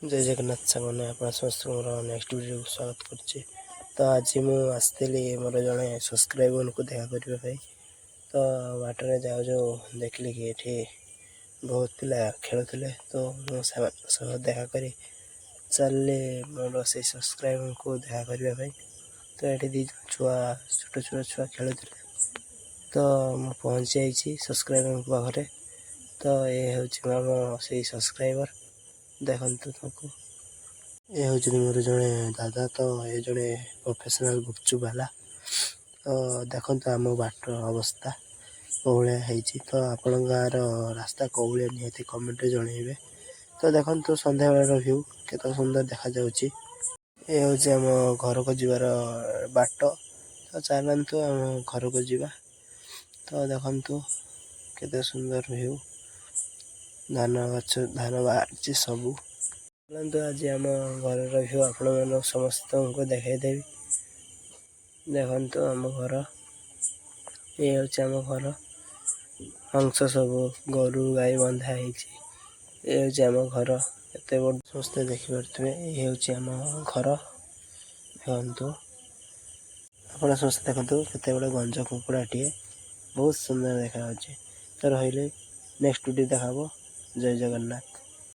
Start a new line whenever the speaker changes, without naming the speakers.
जय जगन्नाथ सामने आप समस्त नेक्स्ट वीडियो को स्वागत करुच्चे। तो आज मु आसती मोर जड़े सब्सक्राइबर को देखा करने तो बाटर जाओ जो देखिली कि ये बहुत पिला खेलुले तो मुझे देखा कर चलने मोर से सब्सक्राइबर को देखा करने तो ये दी छुआ छोट छोट छुआ खेलुले तो मुझे पहुँची जाइए सब्सक्राइबर पाखे। तो ये हूँ मोर से सब्सक्राइबर देखते तुमको ये हूँ मोर जड़े दादा। तो ये जड़े प्रोफेशनल गुपचुप वाला। तो देखो आम बाट अवस्था कौलिया है तो आपण गाँव रास्ता कौलिया निहती कमेंट जनइबे। तो देखो तो संध्या बेला व्यू केते सुंदर देखा जाउची। ये हूँ आम घर को जीवार बाट। तो चलतु आम घर को जीवा। तो देखु केते सुंदर व्यू धान गछ धान बाहर सबू चलतु आज आम घर व्यू आपण मन समस्त को देखदेवी। देखु आम घर ये हूँ आम घर हंस सब गोरु गाई बंधा ये हूँ आम घर एत बड़ समस्त देखिपे। ये हूँ आम घर देखु आप समस्त देखु केते बड़े गंज कुकुड़ाटीए बहुत सुंदर देखा। तो रही नेक्स्ट वीडियो देखा। जय जगन्नाथ।